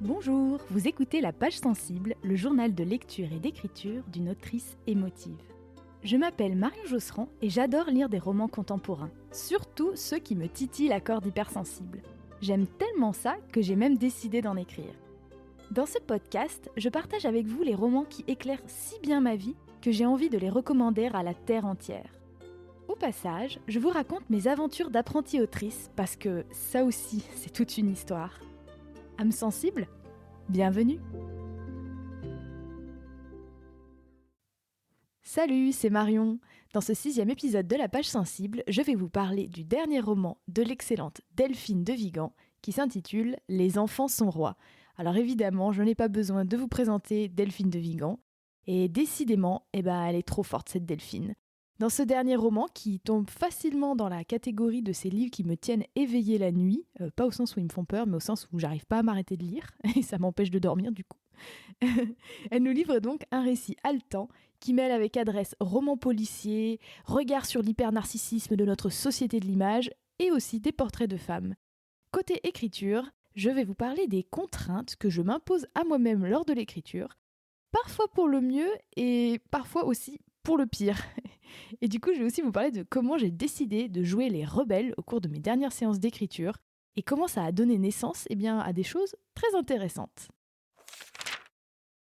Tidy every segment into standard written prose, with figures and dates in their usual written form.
Bonjour, vous écoutez La Page Sensible, le journal de lecture et d'écriture d'une autrice émotive. Je m'appelle Marion Josserand et j'adore lire des romans contemporains, surtout ceux qui me titillent la corde hypersensible. J'aime tellement ça que j'ai même décidé d'en écrire. Dans ce podcast, je partage avec vous les romans qui éclairent si bien ma vie que j'ai envie de les recommander à la terre entière. Au passage, je vous raconte mes aventures d'apprentie autrice parce que ça aussi, c'est toute une histoire. Âme sensible ? Bienvenue! Salut, c'est Marion. Dans ce 6e épisode de La Page Sensible, je vais vous parler du dernier roman de l'excellente Delphine de Vigan qui s'intitule « Les enfants sont rois ». Alors évidemment, je n'ai pas besoin de vous présenter Delphine de Vigan. Et décidément, elle est trop forte cette Delphine. Dans ce dernier roman, qui tombe facilement dans la catégorie de ces livres qui me tiennent éveillée la nuit, pas au sens où ils me font peur, mais au sens où j'arrive pas à m'arrêter de lire, et ça m'empêche de dormir du coup. Elle nous livre donc un récit haletant qui mêle avec adresse roman policier, regard sur l'hyper-narcissisme de notre société de l'image, et aussi des portraits de femmes. Côté écriture, je vais vous parler des contraintes que je m'impose à moi-même lors de l'écriture, parfois pour le mieux et parfois aussi pour le pire. Et du coup, je vais aussi vous parler de comment j'ai décidé de jouer les rebelles au cours de mes dernières séances d'écriture et comment ça a donné naissance à des choses très intéressantes.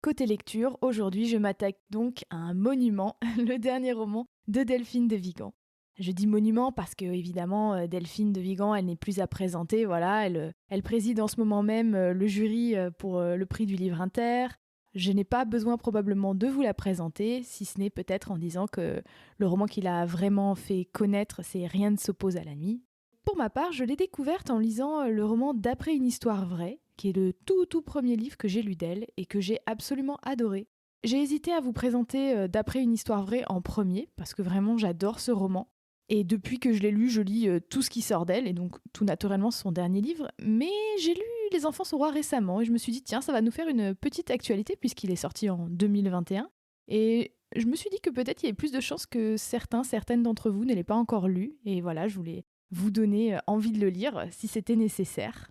Côté lecture, aujourd'hui, je m'attaque donc à un monument, le dernier roman de Delphine de Vigan. Je dis monument parce que, évidemment, Delphine de Vigan, elle n'est plus à présenter. Voilà, elle préside en ce moment même le jury pour le prix du livre inter. Je n'ai pas besoin probablement de vous la présenter, si ce n'est peut-être en disant que le roman qui l'a vraiment fait connaître, c'est Rien ne s'oppose à la nuit. Pour ma part, je l'ai découverte en lisant le roman D'après une histoire vraie, qui est le tout premier livre que j'ai lu d'elle et que j'ai absolument adoré. J'ai hésité à vous présenter D'après une histoire vraie en premier, parce que vraiment j'adore ce roman. Et depuis que je l'ai lu, je lis tout ce qui sort d'elle, et donc tout naturellement son dernier livre. Mais j'ai lu Les enfants sont rois récemment, et je me suis dit, tiens, ça va nous faire une petite actualité, puisqu'il est sorti en 2021. Et je me suis dit que peut-être il y avait plus de chances que certaines d'entre vous ne l'aient pas encore lu. Et voilà, je voulais vous donner envie de le lire, si c'était nécessaire.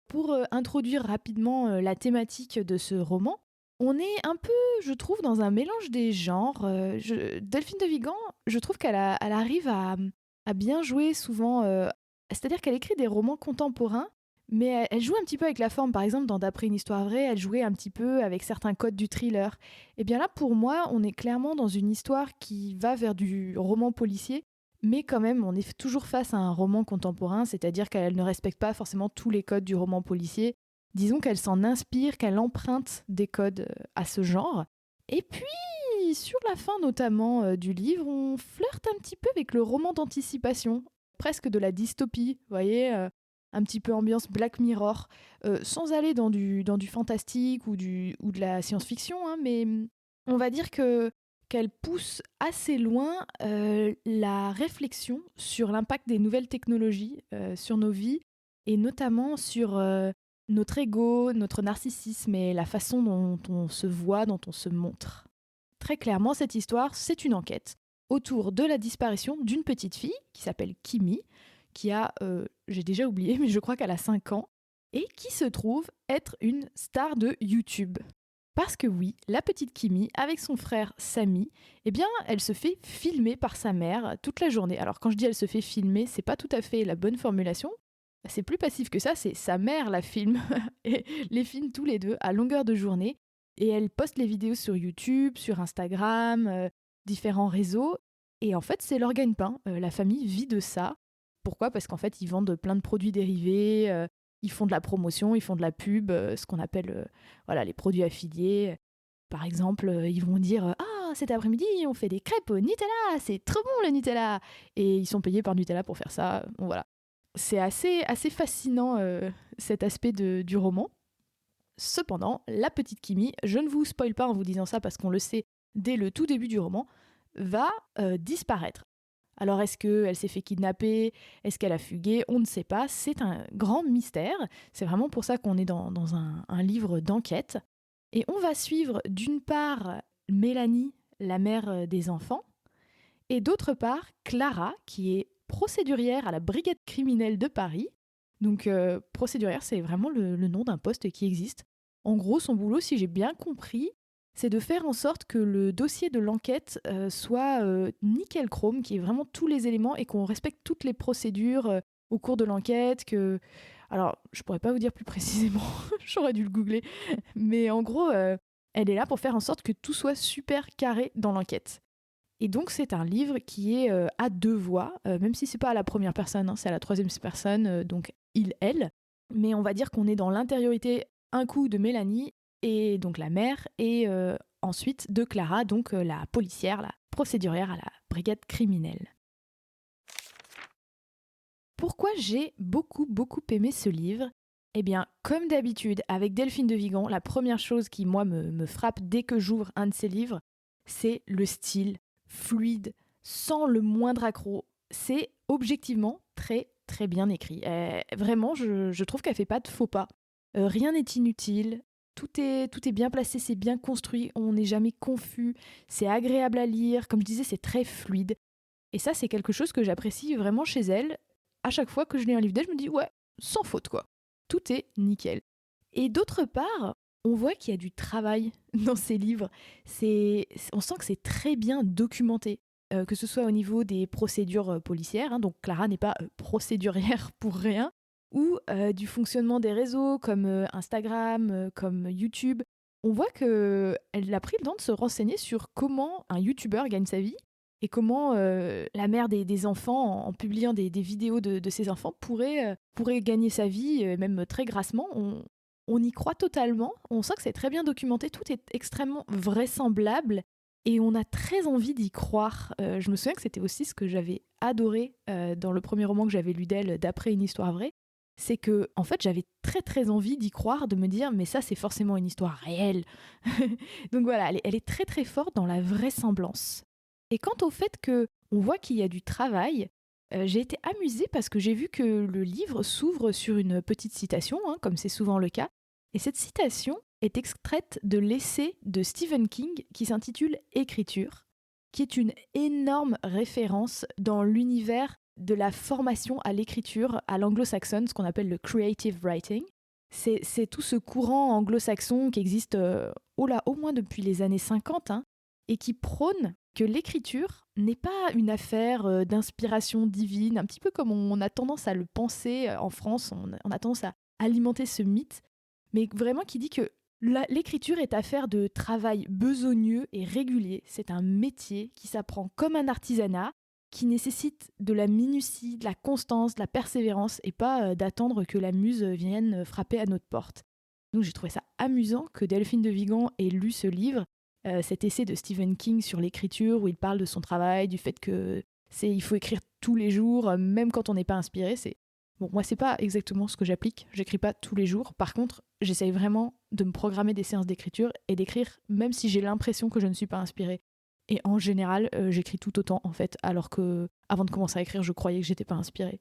Pour introduire rapidement la thématique de ce roman, on est un peu, je trouve, dans un mélange des genres. Delphine de Vigan, je trouve qu'elle arrive à bien jouer souvent. C'est-à-dire qu'elle écrit des romans contemporains, mais elle joue un petit peu avec la forme. Par exemple, dans D'après une histoire vraie, elle jouait un petit peu avec certains codes du thriller. Et bien là, pour moi, on est clairement dans une histoire qui va vers du roman policier, mais quand même, on est toujours face à un roman contemporain, c'est-à-dire qu'elle ne respecte pas forcément tous les codes du roman policier. Disons qu'elle s'en inspire, qu'elle emprunte des codes à ce genre. Et puis, sur la fin notamment du livre, on flirte un petit peu avec le roman d'anticipation, presque de la dystopie, vous voyez, un petit peu ambiance Black Mirror, sans aller dans du fantastique ou de la science-fiction, hein, mais on va dire qu'elle pousse assez loin la réflexion sur l'impact des nouvelles technologies sur nos vies, et notamment sur notre ego, notre narcissisme et la façon dont on se voit, dont on se montre. Très clairement, cette histoire, c'est une enquête autour de la disparition d'une petite fille qui s'appelle Kimi, qui a, j'ai déjà oublié, mais je crois qu'elle a 5 ans, et qui se trouve être une star de YouTube. Parce que oui, la petite Kimi, avec son frère Samy, elle se fait filmer par sa mère toute la journée. Alors quand je dis elle se fait filmer, c'est pas tout à fait la bonne formulation. C'est plus passif que ça, c'est sa mère la filme, et les filme tous les deux à longueur de journée. Et elle poste les vidéos sur YouTube, sur Instagram, différents réseaux. Et en fait, c'est leur gagne-pain. La famille vit de ça. Pourquoi ? Parce qu'en fait, ils vendent plein de produits dérivés, ils font de la promotion, ils font de la pub, ce qu'on appelle les produits affiliés. Par exemple, ils vont dire « Ah, cet après-midi, on fait des crêpes au Nutella, c'est trop bon le Nutella !» Et ils sont payés par Nutella pour faire ça. Bon, voilà. C'est assez fascinant cet aspect du roman. Cependant, la petite Kimi, je ne vous spoil pas en vous disant ça parce qu'on le sait dès le tout début du roman, va disparaître. Alors est-ce qu'elle s'est fait kidnapper ? Est-ce qu'elle a fugué ? On ne sait pas, c'est un grand mystère. C'est vraiment pour ça qu'on est dans un livre d'enquête. Et on va suivre d'une part Mélanie, la mère des enfants, et d'autre part Clara, qui est procédurière à la brigade criminelle de Paris, Donc procédurière, c'est vraiment le nom d'un poste qui existe. En gros, son boulot, si j'ai bien compris, c'est de faire en sorte que le dossier de l'enquête soit nickel chrome, qu'il y ait vraiment tous les éléments et qu'on respecte toutes les procédures au cours de l'enquête. Alors, je pourrais pas vous dire plus précisément, j'aurais dû le googler, mais en gros, elle est là pour faire en sorte que tout soit super carré dans l'enquête. Et donc, c'est un livre qui est à deux voix, même si c'est pas à la première personne, hein, c'est à la troisième personne, donc il, elle. Mais on va dire qu'on est dans l'intériorité un coup de Mélanie, et donc la mère, et ensuite de Clara, donc la policière, la procédurière à la brigade criminelle. Pourquoi j'ai beaucoup aimé ce livre ? Eh bien, comme d'habitude, avec Delphine de Vigan, la première chose qui, moi, me frappe dès que j'ouvre un de ses livres, c'est le style fluide, sans le moindre accroc. C'est objectivement très bien écrit. Vraiment, je trouve qu'elle fait pas de faux pas. Rien n'est inutile. Tout est bien placé, c'est bien construit, on n'est jamais confus, c'est agréable à lire. Comme je disais, c'est très fluide. Et ça, c'est quelque chose que j'apprécie vraiment chez elle. À chaque fois que je lis un livre d'elle, je me dis, ouais, sans faute, quoi. Tout est nickel. Et d'autre part, on voit qu'il y a du travail dans ces livres. On sent que c'est très bien documenté, que ce soit au niveau des procédures policières, hein, donc Clara n'est pas procédurière pour rien, ou du fonctionnement des réseaux comme Instagram, comme YouTube. On voit qu'elle a pris le temps de se renseigner sur comment un YouTuber gagne sa vie et comment la mère des enfants, en publiant des vidéos de ses enfants, pourrait gagner sa vie, même très grassement. On y croit totalement, on sent que c'est très bien documenté, tout est extrêmement vraisemblable et on a très envie d'y croire. Je me souviens que c'était aussi ce que j'avais adoré dans le premier roman que j'avais lu d'elle, D'après une histoire vraie, c'est que en fait j'avais très envie d'y croire, de me dire mais ça c'est forcément une histoire réelle. Donc voilà, elle est très forte dans la vraisemblance. Et quant au fait que on voit qu'il y a du travail, j'ai été amusée parce que j'ai vu que le livre s'ouvre sur une petite citation, hein, comme c'est souvent le cas. Et cette citation est extraite de l'essai de Stephen King qui s'intitule Écriture, qui est une énorme référence dans l'univers de la formation à l'écriture à l'anglo-saxonne, ce qu'on appelle le creative writing. C'est tout ce courant anglo-saxon qui existe au moins depuis les années 50, hein, et qui prône que l'écriture n'est pas une affaire d'inspiration divine, un petit peu comme on a tendance à le penser en France, on a tendance à alimenter ce mythe, mais vraiment qui dit que l'écriture est affaire de travail besogneux et régulier. C'est un métier qui s'apprend comme un artisanat, qui nécessite de la minutie, de la constance, de la persévérance, et pas d'attendre que la muse vienne frapper à notre porte. Donc j'ai trouvé ça amusant que Delphine de Vigan ait lu ce livre, cet essai de Stephen King sur l'écriture, où il parle de son travail, du fait que il faut écrire tous les jours, même quand on n'est pas inspiré. Bon, moi, c'est pas exactement ce que j'applique. J'écris pas tous les jours. Par contre, j'essaye vraiment de me programmer des séances d'écriture et d'écrire même si j'ai l'impression que je ne suis pas inspirée. Et en général, j'écris tout autant, en fait, alors que avant de commencer à écrire, je croyais que j'étais pas inspirée.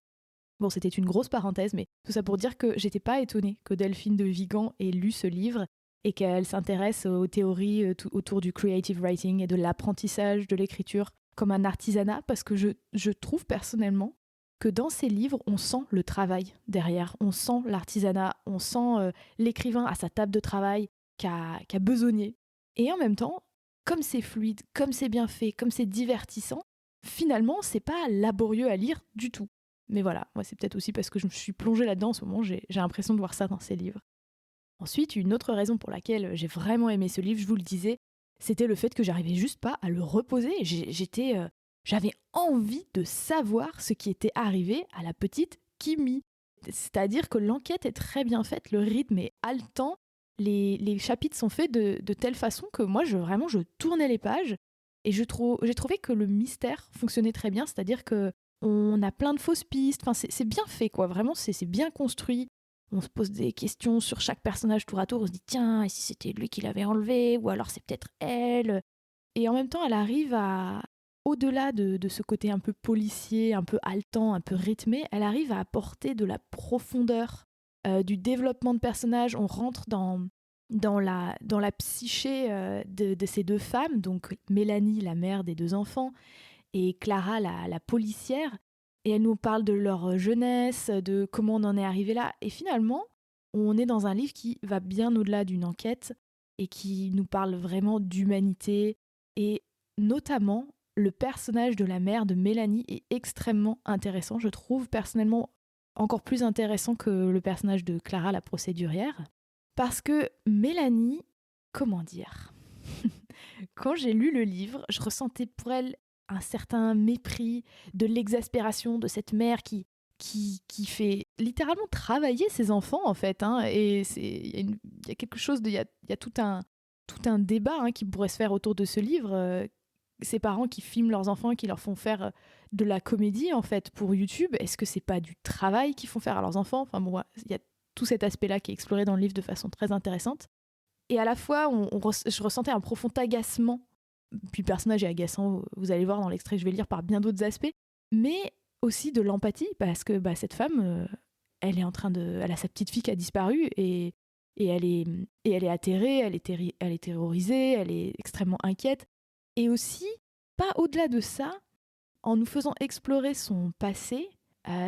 Bon, c'était une grosse parenthèse, mais tout ça pour dire que j'étais pas étonnée que Delphine de Vigan ait lu ce livre et qu'elle s'intéresse aux théories autour du creative writing et de l'apprentissage de l'écriture comme un artisanat, parce que je trouve personnellement que dans ces livres, on sent le travail derrière, on sent l'artisanat, on sent l'écrivain à sa table de travail qui a besogné. Et en même temps, comme c'est fluide, comme c'est bien fait, comme c'est divertissant, finalement, c'est pas laborieux à lire du tout. Mais voilà, moi c'est peut-être aussi parce que je me suis plongée là-dedans en ce moment, j'ai l'impression de voir ça dans ces livres. Ensuite, une autre raison pour laquelle j'ai vraiment aimé ce livre, je vous le disais, c'était le fait que j'arrivais juste pas à le reposer. J'avais envie de savoir ce qui était arrivé à la petite Kimi. C'est-à-dire que l'enquête est très bien faite, le rythme est haletant, les chapitres sont faits de telle façon que moi, je tournais les pages et j'ai trouvé que le mystère fonctionnait très bien, c'est-à-dire que on a plein de fausses pistes, enfin, c'est bien fait, quoi. Vraiment, c'est bien construit. On se pose des questions sur chaque personnage tour à tour, on se dit tiens, et si c'était lui qui l'avait enlevé, ou alors c'est peut-être elle. Et en même temps, elle arrive à, au-delà de ce côté un peu policier, un peu haletant, un peu rythmé, elle arrive à apporter de la profondeur, du développement de personnages. On rentre dans la psyché de ces deux femmes, donc Mélanie, la mère des deux enfants, et Clara, la policière. Et elles nous parlent de leur jeunesse, de comment on en est arrivé là. Et finalement, on est dans un livre qui va bien au-delà d'une enquête et qui nous parle vraiment d'humanité. Et notamment, le personnage de la mère de Mélanie est extrêmement intéressant. Je trouve personnellement encore plus intéressant que le personnage de Clara, la procédurière. Parce que Mélanie, comment dire quand j'ai lu le livre, je ressentais pour elle un certain mépris, de l'exaspération de cette mère qui fait littéralement travailler ses enfants, en fait. Hein, et il y a quelque chose, il y a tout un débat qui pourrait se faire autour de ce livre. Ces parents qui filment leurs enfants et qui leur font faire de la comédie, en fait, pour YouTube, est-ce que c'est pas du travail qu'ils font faire à leurs enfants? Enfin bon, il y a tout cet aspect-là qui est exploré dans le livre de façon très intéressante. Et à la fois, je ressentais un profond agacement. Puis le personnage est agaçant, vous allez voir dans l'extrait que je vais lire, par bien d'autres aspects. Mais aussi de l'empathie, parce que cette femme, elle a sa petite fille qui a disparu et elle est atterrée, elle est terrorisée, elle est extrêmement inquiète. Et aussi, pas au-delà de ça, en nous faisant explorer son passé,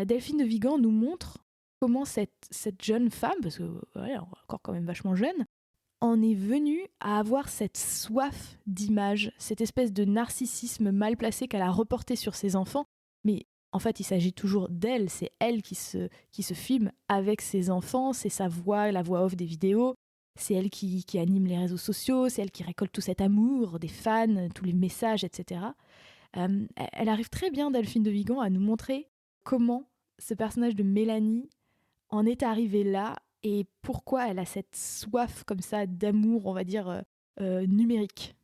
Delphine de Vigan nous montre comment cette jeune femme, parce que elle est encore quand même vachement jeune, en est venue à avoir cette soif d'image, cette espèce de narcissisme mal placé qu'elle a reporté sur ses enfants. Mais en fait, il s'agit toujours d'elle, c'est elle qui se filme avec ses enfants, c'est sa voix, la voix off des vidéos, c'est elle qui anime les réseaux sociaux, c'est elle qui récolte tout cet amour des fans, tous les messages, etc. Elle arrive très bien, Delphine de Vigan, à nous montrer comment ce personnage de Mélanie en est arrivé là et pourquoi elle a cette soif comme ça d'amour, on va dire, numérique.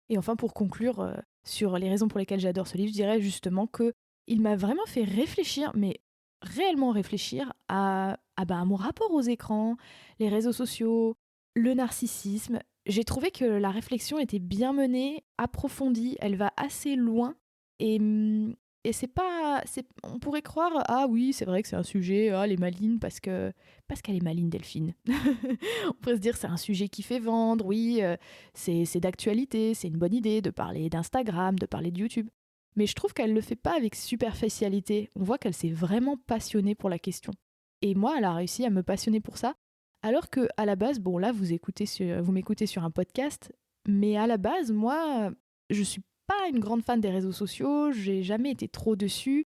Et enfin, pour conclure sur les raisons pour lesquelles j'adore ce livre, je dirais justement qu'il m'a vraiment fait réfléchir, mais réellement réfléchir à mon rapport aux écrans, les réseaux sociaux, le narcissisme. J'ai trouvé que la réflexion était bien menée, approfondie, elle va assez loin et c'est pas, on pourrait croire, ah oui, c'est vrai que c'est un sujet, elle est maligne parce qu'elle est maligne, Delphine. On pourrait se dire c'est un sujet qui fait vendre, oui, c'est d'actualité, c'est une bonne idée de parler d'Instagram, de parler de YouTube. Mais je trouve qu'elle le fait pas avec superficialité. On voit qu'elle s'est vraiment passionnée pour la question. Et moi, elle a réussi à me passionner pour ça. Alors que à la base, bon là, vous m'écoutez sur un podcast, mais à la base, moi, je suis pas une grande fan des réseaux sociaux, j'ai jamais été trop dessus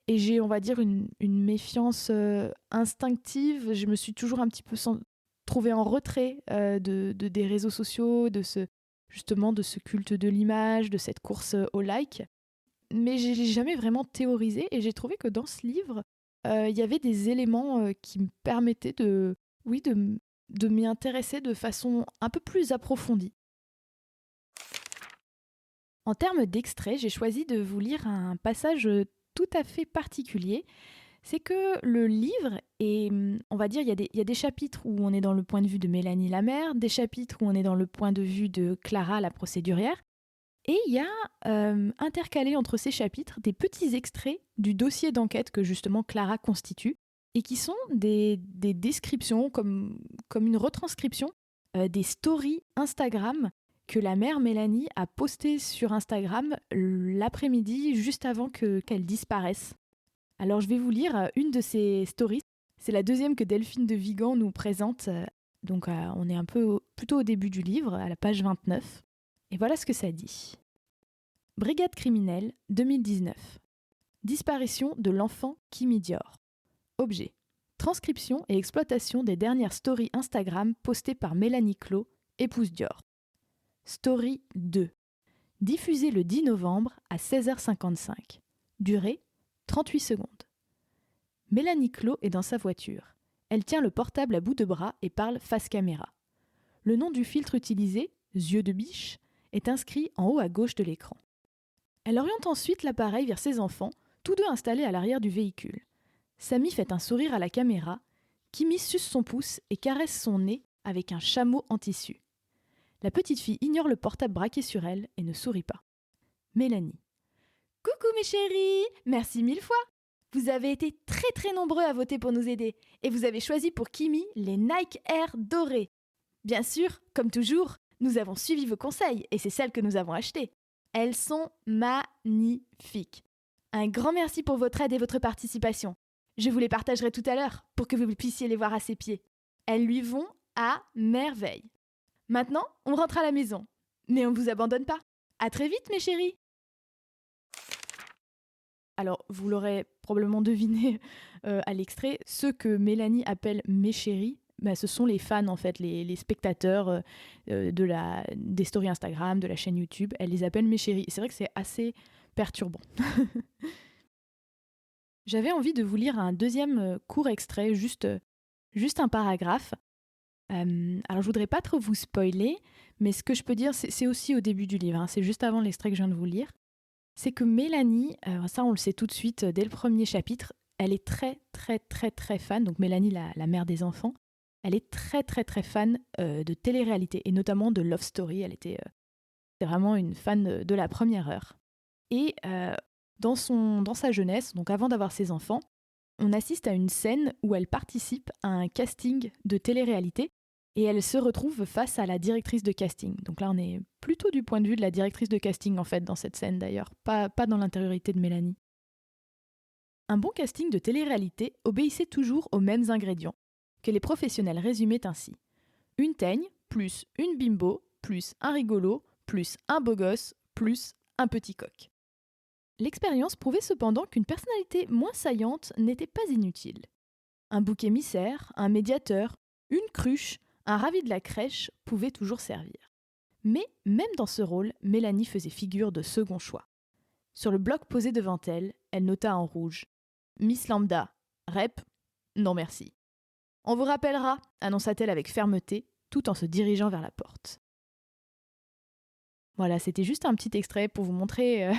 et j'ai, on va dire, une méfiance instinctive. Je me suis toujours un petit peu trouvée en retrait des réseaux sociaux, justement de ce culte de l'image, de cette course au like. Mais je l'ai jamais vraiment théorisé et j'ai trouvé que dans ce livre, il y avait des éléments qui me permettaient de m'y intéresser de façon un peu plus approfondie. En termes d'extrait, j'ai choisi de vous lire un passage tout à fait particulier. C'est que le livre est, on va dire, il y a des chapitres où on est dans le point de vue de Mélanie la mère, des chapitres où on est dans le point de vue de Clara la procédurière, et il y a intercalé entre ces chapitres des petits extraits du dossier d'enquête que justement Clara constitue, et qui sont des descriptions, comme une retranscription des stories Instagram que la mère Mélanie a postées sur Instagram l'après-midi juste avant qu'elle disparaisse. Alors je vais vous lire une de ces stories. C'est la deuxième que Delphine de Vigan nous présente. Donc on est plutôt au début du livre, à la page 29. Et voilà ce que ça dit. Brigade criminelle, 2019. Disparition de l'enfant Kimi Dior. Objet. Transcription et exploitation des dernières stories Instagram postées par Mélanie Clos, épouse Dior. Story 2. Diffusée le 10 novembre à 16h55. Durée 38 secondes. Mélanie Clos est dans sa voiture. Elle tient le portable à bout de bras et parle face caméra. Le nom du filtre utilisé, yeux de biche, est inscrit en haut à gauche de l'écran. Elle oriente ensuite l'appareil vers ses enfants, tous deux installés à l'arrière du véhicule. Samy fait un sourire à la caméra, Kimi suce son pouce et caresse son nez avec un chameau en tissu. La petite fille ignore le portable braqué sur elle et ne sourit pas. Mélanie. Coucou mes chéris, merci 1000 fois. Vous avez été très très nombreux à voter pour nous aider et vous avez choisi pour Kimi les Nike Air dorés. Bien sûr, comme toujours, nous avons suivi vos conseils et c'est celles que nous avons achetées. Elles sont magnifiques. Un grand merci pour votre aide et votre participation. Je vous les partagerai tout à l'heure pour que vous puissiez les voir à ses pieds. Elles lui vont à merveille. Maintenant, on rentre à la maison. Mais on ne vous abandonne pas. À très vite, mes chéris. Alors, vous l'aurez probablement deviné à l'extrait, ceux que Mélanie appelle mes chéris, ce sont les fans, en fait, les spectateurs des stories Instagram, de la chaîne YouTube. Elle les appelle mes chéris. C'est vrai que c'est assez perturbant. J'avais envie de vous lire un deuxième court extrait, juste un paragraphe. Alors, je voudrais pas trop vous spoiler, mais ce que je peux dire, c'est aussi au début du livre, hein, c'est juste avant l'extrait que je viens de vous lire. C'est que Mélanie, ça on le sait tout de suite dès le premier chapitre, elle est très très très très fan, donc Mélanie, la mère des enfants, elle est très très très fan de télé-réalité, et notamment de Love Story. C'est vraiment une fan de la première heure. Et dans sa jeunesse, donc avant d'avoir ses enfants, on assiste à une scène où elle participe à un casting de télé-réalité et elle se retrouve face à la directrice de casting. Donc là, on est plutôt du point de vue de la directrice de casting, en fait, dans cette scène d'ailleurs, pas dans l'intériorité de Mélanie. Un bon casting de télé-réalité obéissait toujours aux mêmes ingrédients, que les professionnels résumaient ainsi. Une teigne, plus une bimbo, plus un rigolo, plus un beau gosse, plus un petit coq. L'expérience prouvait cependant qu'une personnalité moins saillante n'était pas inutile. Un bouc émissaire, un médiateur, une cruche, un ravi de la crèche pouvaient toujours servir. Mais même dans ce rôle, Mélanie faisait figure de second choix. Sur le bloc posé devant elle, elle nota en rouge « Miss Lambda, rep, non merci ». « On vous rappellera », annonça-t-elle avec fermeté, tout en se dirigeant vers la porte. Voilà, c'était juste un petit extrait pour vous montrer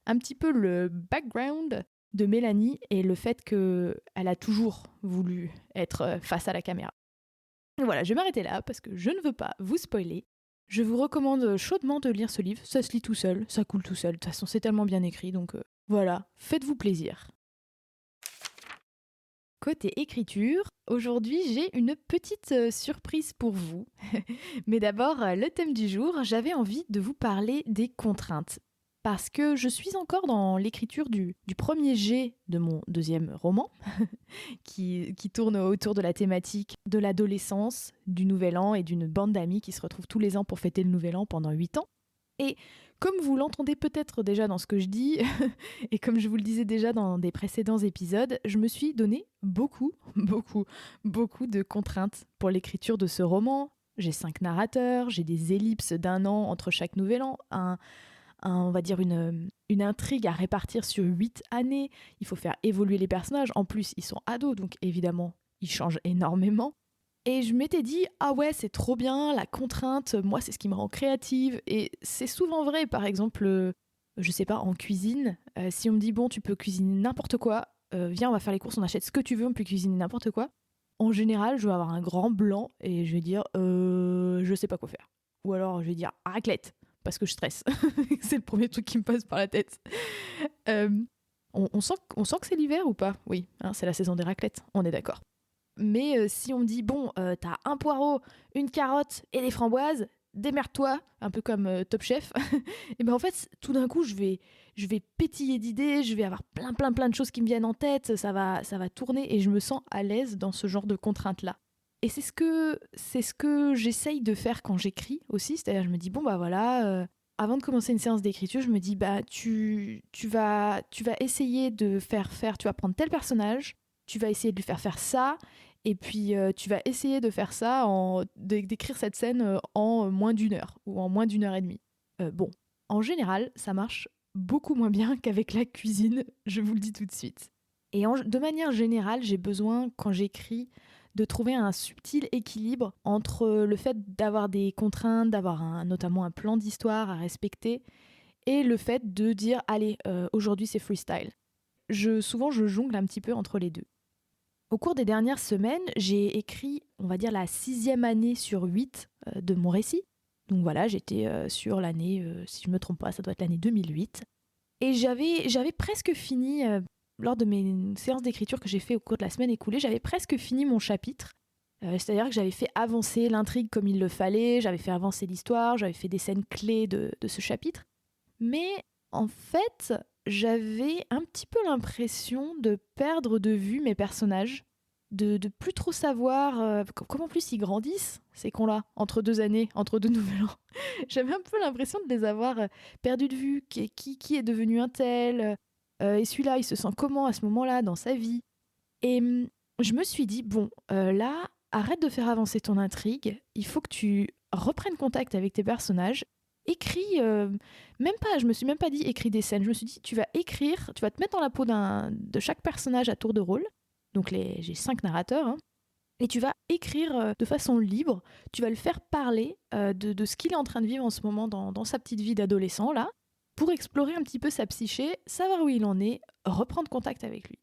un petit peu le background de Mélanie et le fait qu'elle a toujours voulu être face à la caméra. Et voilà, je vais m'arrêter là parce que je ne veux pas vous spoiler. Je vous recommande chaudement de lire ce livre, ça se lit tout seul, ça coule tout seul, de toute façon c'est tellement bien écrit, donc voilà, faites-vous plaisir. Côté écriture, aujourd'hui j'ai une petite surprise pour vous. Mais d'abord, le thème du jour, j'avais envie de vous parler des contraintes. Parce que je suis encore dans l'écriture du premier jet de mon deuxième roman, qui tourne autour de la thématique de l'adolescence, du nouvel an et d'une bande d'amis qui se retrouvent tous les ans pour fêter le nouvel an pendant 8 ans. Et comme vous l'entendez peut-être déjà dans ce que je dis, et comme je vous le disais déjà dans des précédents épisodes, je me suis donné beaucoup de contraintes pour l'écriture de ce roman. J'ai 5 narrateurs, j'ai des ellipses d'1 an entre chaque nouvel an, on va dire une intrigue à répartir sur 8 années. Il faut faire évoluer les personnages. En plus, ils sont ados, donc évidemment, ils changent énormément. Et je m'étais dit, ah ouais, c'est trop bien, la contrainte, moi, c'est ce qui me rend créative. Et c'est souvent vrai, par exemple, je sais pas, en cuisine, si on me dit, bon, tu peux cuisiner n'importe quoi, viens, on va faire les courses, on achète ce que tu veux, on peut cuisiner n'importe quoi. En général, je vais avoir un grand blanc et je vais dire, je sais pas quoi faire. Ou alors, je vais dire, raclette, parce que je stresse. C'est le premier truc qui me passe par la tête. On sent que c'est l'hiver ou pas ? Oui, hein, c'est la saison des raclettes, on est d'accord. Mais si on me dit, bon, t'as un poireau, une carotte et des framboises, démerde-toi, un peu comme Top Chef, et ben en fait, tout d'un coup, je vais pétiller d'idées, je vais avoir plein de choses qui me viennent en tête, ça va tourner et je me sens à l'aise dans ce genre de contraintes-là. Et c'est ce que j'essaye de faire quand j'écris aussi, c'est-à-dire je me dis, bon, bah voilà, avant de commencer une séance d'écriture, je me dis, bah tu vas essayer de faire, tu vas prendre tel personnage, tu vas essayer de lui faire ça, et puis tu vas essayer de faire ça, d'écrire cette scène en moins d'1 heure, ou en moins d'1 heure et demie. Bon, en général, ça marche beaucoup moins bien qu'avec la cuisine, je vous le dis tout de suite. Et de manière générale, j'ai besoin, quand j'écris, de trouver un subtil équilibre entre le fait d'avoir des contraintes, d'avoir notamment un plan d'histoire à respecter, et le fait de dire, allez, aujourd'hui c'est freestyle. Souvent, je jongle un petit peu entre les deux. Au cours des dernières semaines, j'ai écrit, on va dire, la 6e année sur 8 de mon récit. Donc voilà, j'étais sur l'année, si je ne me trompe pas, ça doit être l'année 2008. Et j'avais presque fini, lors de mes séances d'écriture que j'ai fait au cours de la semaine écoulée, j'avais presque fini mon chapitre. C'est-à-dire que j'avais fait avancer l'intrigue comme il le fallait, j'avais fait avancer l'histoire, j'avais fait des scènes clés de ce chapitre. Mais en fait, j'avais un petit peu l'impression de perdre de vue mes personnages, de plus trop savoir comment plus ils grandissent, ces cons-là, entre 2 années, entre 2 nouvel an. J'avais un peu l'impression de les avoir perdus de vue, qui est devenu un tel, et celui-là, il se sent comment à ce moment-là dans sa vie. Et je me suis dit, bon, là, arrête de faire avancer ton intrigue, il faut que tu reprennes contact avec tes personnages, écris, je me suis même pas dit écris des scènes, je me suis dit, tu vas écrire, tu vas te mettre dans la peau de chaque personnage à tour de rôle, donc j'ai 5 narrateurs, hein, et tu vas écrire de façon libre, tu vas le faire parler de ce qu'il est en train de vivre en ce moment dans sa petite vie d'adolescent, là, pour explorer un petit peu sa psyché, savoir où il en est, reprendre contact avec lui.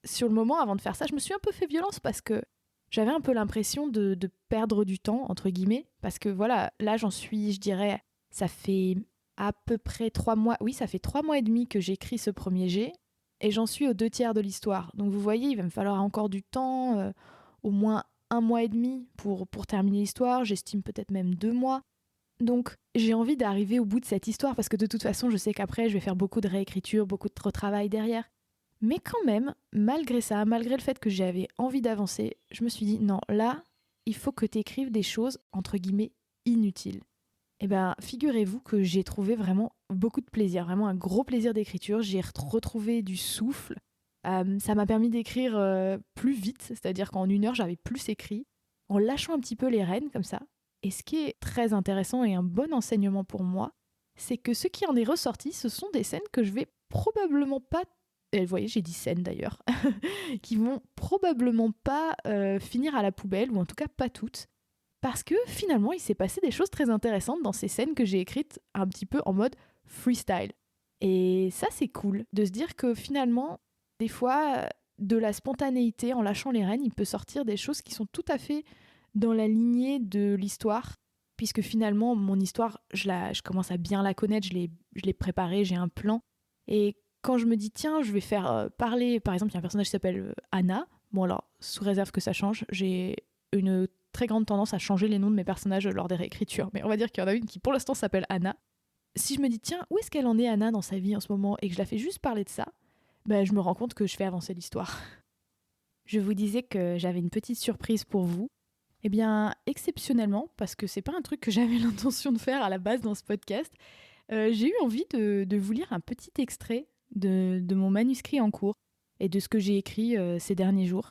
Sur le moment, avant de faire ça, je me suis un peu fait violence parce que j'avais un peu l'impression de perdre du temps, entre guillemets, parce que voilà, là j'en suis, je dirais, ça fait à peu près 3 mois, oui, ça fait 3 mois et demi que j'écris ce premier jet, et j'en suis aux 2 tiers de l'histoire. Donc vous voyez, il va me falloir encore du temps, au moins 1 mois et demi pour terminer l'histoire, j'estime peut-être même 2 mois. Donc j'ai envie d'arriver au bout de cette histoire, parce que de toute façon, je sais qu'après, je vais faire beaucoup de réécriture, beaucoup de retravail derrière. Mais quand même, malgré ça, malgré le fait que j'avais envie d'avancer, je me suis dit, non, là, il faut que tu écrives des choses, entre guillemets, inutiles. Eh bien, figurez-vous que j'ai trouvé vraiment beaucoup de plaisir, vraiment un gros plaisir d'écriture. J'ai retrouvé du souffle. Ça m'a permis d'écrire plus vite, c'est-à-dire qu'en 1 heure, j'avais plus écrit, en lâchant un petit peu les rênes comme ça. Et ce qui est très intéressant et un bon enseignement pour moi, c'est que ce qui en est ressorti, ce sont des scènes que je vais probablement pas, et vous voyez, j'ai dit scènes d'ailleurs, qui vont probablement pas finir à la poubelle, ou en tout cas pas toutes. Parce que finalement, il s'est passé des choses très intéressantes dans ces scènes que j'ai écrites un petit peu en mode freestyle. Et ça, c'est cool de se dire que finalement, des fois, de la spontanéité, en lâchant les rênes, il peut sortir des choses qui sont tout à fait dans la lignée de l'histoire. Puisque finalement, mon histoire, je commence à bien la connaître, je l'ai préparée, j'ai un plan. Et quand je me dis, tiens, je vais faire parler, par exemple, il y a un personnage qui s'appelle Anna. Bon alors, sous réserve que ça change, j'ai une très grande tendance à changer les noms de mes personnages lors des réécritures, mais on va dire qu'il y en a une qui pour l'instant s'appelle Anna. Si je me dis tiens, où est-ce qu'elle en est Anna dans sa vie en ce moment et que je la fais juste parler de ça, je me rends compte que je fais avancer l'histoire. Je vous disais que j'avais une petite surprise pour vous. Eh bien, exceptionnellement, parce que c'est pas un truc que j'avais l'intention de faire à la base dans ce podcast, j'ai eu envie de vous lire un petit extrait de mon manuscrit en cours et de ce que j'ai écrit ces derniers jours.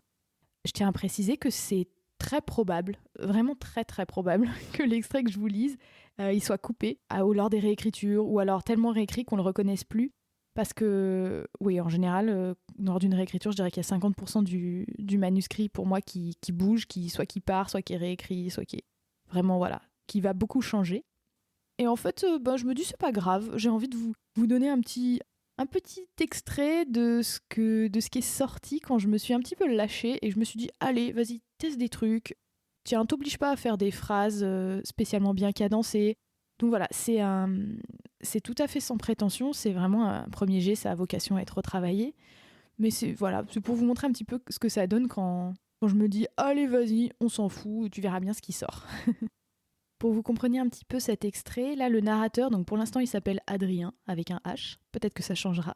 Je tiens à préciser que c'est très probable, vraiment très très probable, que l'extrait que je vous lise, il soit coupé lors des réécritures, ou alors tellement réécrit qu'on ne le reconnaisse plus. Parce que, oui, en général, lors d'une réécriture, je dirais qu'il y a 50% du manuscrit pour moi qui bouge, soit qui part, soit qui est réécrit, soit qui est vraiment, voilà, qui va beaucoup changer. Et en fait, je me dis, c'est pas grave, j'ai envie de vous donner un petit extrait de ce qui est sorti quand je me suis un petit peu lâchée et je me suis dit, allez, vas-y, teste des trucs. Tiens, t'oblige pas à faire des phrases spécialement bien cadencées. Donc voilà, c'est tout à fait sans prétention, c'est vraiment un premier jet, ça a vocation à être retravaillé. Mais c'est pour vous montrer un petit peu ce que ça donne quand je me dis, allez, vas-y, on s'en fout, tu verras bien ce qui sort. Pour que vous compreniez un petit peu cet extrait, là, le narrateur, donc pour l'instant, il s'appelle Adrien, avec un H. Peut-être que ça changera.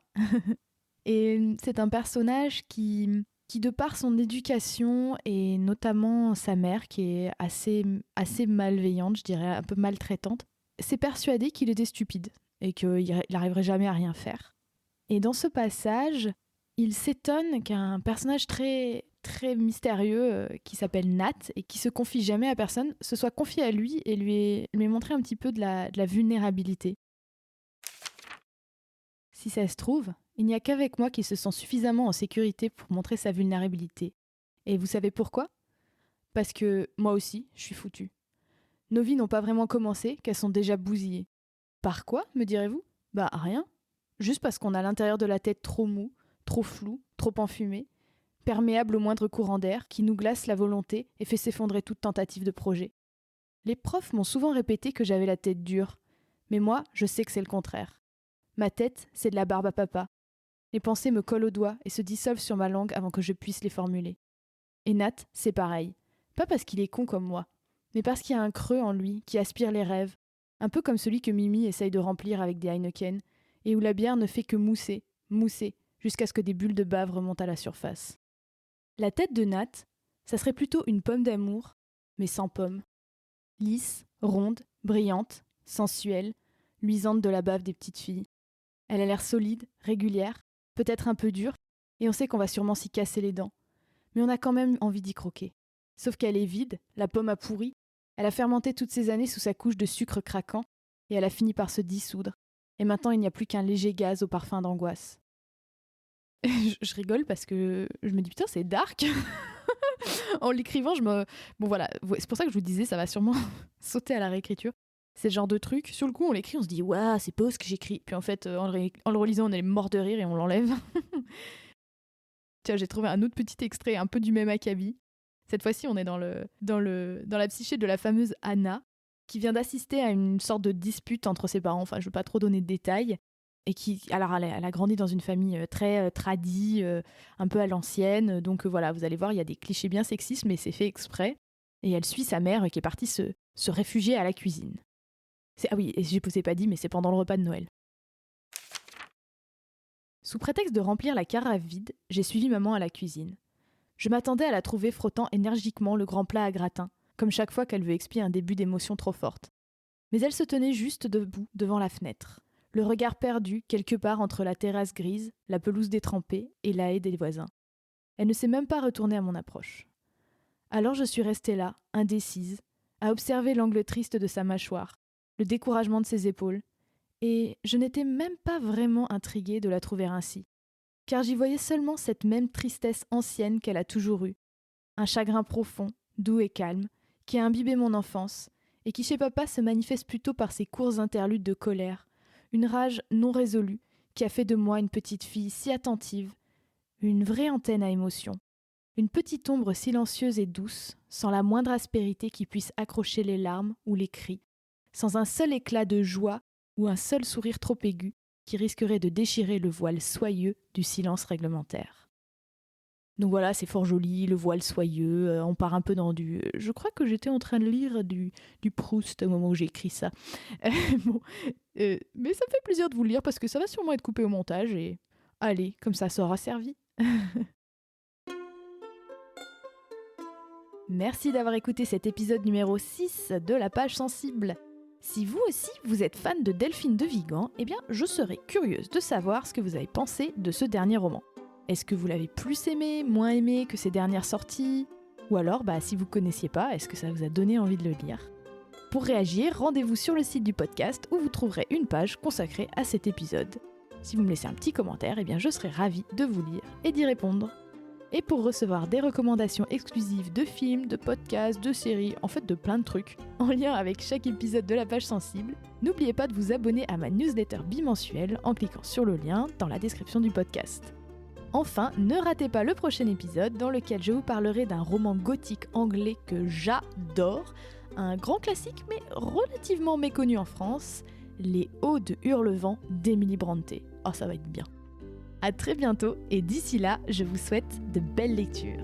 Et c'est un personnage qui, de par son éducation, et notamment sa mère, qui est assez malveillante, je dirais, un peu maltraitante, s'est persuadé qu'il était stupide et qu'il n'arriverait jamais à rien faire. Et dans ce passage, il s'étonne qu'un personnage très très mystérieux qui s'appelle Nat et qui se confie jamais à personne se soit confié à lui et lui ait montré un petit peu de la vulnérabilité. Si ça se trouve, il n'y a qu'avec moi qu'il se sent suffisamment en sécurité pour montrer sa vulnérabilité. Et vous savez pourquoi ? Parce que moi aussi, je suis foutue. Nos vies n'ont pas vraiment commencé, qu'elles sont déjà bousillées. Par quoi, me direz-vous ? Rien. Juste parce qu'on a l'intérieur de la tête trop mou, trop flou, trop enfumé, perméable au moindre courant d'air qui nous glace la volonté et fait s'effondrer toute tentative de projet. Les profs m'ont souvent répété que j'avais la tête dure, mais moi, je sais que c'est le contraire. Ma tête, c'est de la barbe à papa. Les pensées me collent aux doigts et se dissolvent sur ma langue avant que je puisse les formuler. Et Nat, c'est pareil. Pas parce qu'il est con comme moi, mais parce qu'il y a un creux en lui qui aspire les rêves, un peu comme celui que Mimi essaye de remplir avec des Heineken, et où la bière ne fait que mousser, moussé, jusqu'à ce que des bulles de bave remontent à la surface. La tête de Nat, ça serait plutôt une pomme d'amour, mais sans pomme. Lisse, ronde, brillante, sensuelle, luisante de la bave des petites filles. Elle a l'air solide, régulière, peut-être un peu dure, et on sait qu'on va sûrement s'y casser les dents. Mais on a quand même envie d'y croquer. Sauf qu'elle est vide, la pomme a pourri, elle a fermenté toutes ces années sous sa couche de sucre craquant, et elle a fini par se dissoudre. Et maintenant, il n'y a plus qu'un léger gaz au parfum d'angoisse. Je rigole parce que je me dis, putain, c'est dark. En l'écrivant, Bon voilà, c'est pour ça que je vous disais, ça va sûrement sauter à la réécriture. C'est le genre de truc, sur le coup, on l'écrit, on se dit, waouh, c'est pas ce que j'écris. Puis en fait, en le relisant, on est mort de rire et on l'enlève. Tiens, j'ai trouvé un autre petit extrait, un peu du même acabit. Cette fois-ci, on est dans la psyché de la fameuse Anna, qui vient d'assister à une sorte de dispute entre ses parents. Enfin, je ne veux pas trop donner de détails. Et alors, elle a grandi dans une famille très tradie, un peu à l'ancienne. Donc voilà, vous allez voir, il y a des clichés bien sexistes, mais c'est fait exprès. Et elle suit sa mère qui est partie se réfugier à la cuisine. Ah oui, et je ne vous ai pas dit, mais c'est pendant le repas de Noël. Sous prétexte de remplir la carafe vide, j'ai suivi maman à la cuisine. Je m'attendais à la trouver frottant énergiquement le grand plat à gratin, comme chaque fois qu'elle veut expier un début d'émotion trop forte. Mais elle se tenait juste debout devant la fenêtre, le regard perdu quelque part entre la terrasse grise, la pelouse détrempée et la haie des voisins. Elle ne s'est même pas retournée à mon approche. Alors je suis restée là, indécise, à observer l'angle triste de sa mâchoire, le découragement de ses épaules, et je n'étais même pas vraiment intriguée de la trouver ainsi, car j'y voyais seulement cette même tristesse ancienne qu'elle a toujours eue, un chagrin profond, doux et calme, qui a imbibé mon enfance, et qui chez papa se manifeste plutôt par ses courts interludes de colère, une rage non résolue qui a fait de moi une petite fille si attentive, une vraie antenne à émotions, une petite ombre silencieuse et douce, sans la moindre aspérité qui puisse accrocher les larmes ou les cris, sans un seul éclat de joie ou un seul sourire trop aigu qui risquerait de déchirer le voile soyeux du silence réglementaire. Donc voilà, c'est fort joli, le voile soyeux, on part un peu dans du... Je crois que j'étais en train de lire du Proust au moment où j'ai écrit ça. Mais ça me fait plaisir de vous le lire parce que ça va sûrement être coupé au montage et... Allez, comme ça aura servi. Merci d'avoir écouté cet épisode numéro 6 de La Page Sensible. Si vous aussi, vous êtes fan de Delphine de Vigan, eh bien, je serais curieuse de savoir ce que vous avez pensé de ce dernier roman. Est-ce que vous l'avez plus aimé, moins aimé que ses dernières sorties ? Ou alors, si vous ne connaissiez pas, est-ce que ça vous a donné envie de le lire ? Pour réagir, rendez-vous sur le site du podcast où vous trouverez une page consacrée à cet épisode. Si vous me laissez un petit commentaire, eh bien, je serai ravie de vous lire et d'y répondre. Et pour recevoir des recommandations exclusives de films, de podcasts, de séries, en fait de plein de trucs, en lien avec chaque épisode de La Page Sensible, n'oubliez pas de vous abonner à ma newsletter bimensuelle en cliquant sur le lien dans la description du podcast. Enfin, ne ratez pas le prochain épisode dans lequel je vous parlerai d'un roman gothique anglais que j'adore, un grand classique mais relativement méconnu en France, Les Hauts de Hurlevent d'Emily Brontë. Oh, ça va être bien. À très bientôt et d'ici là, je vous souhaite de belles lectures.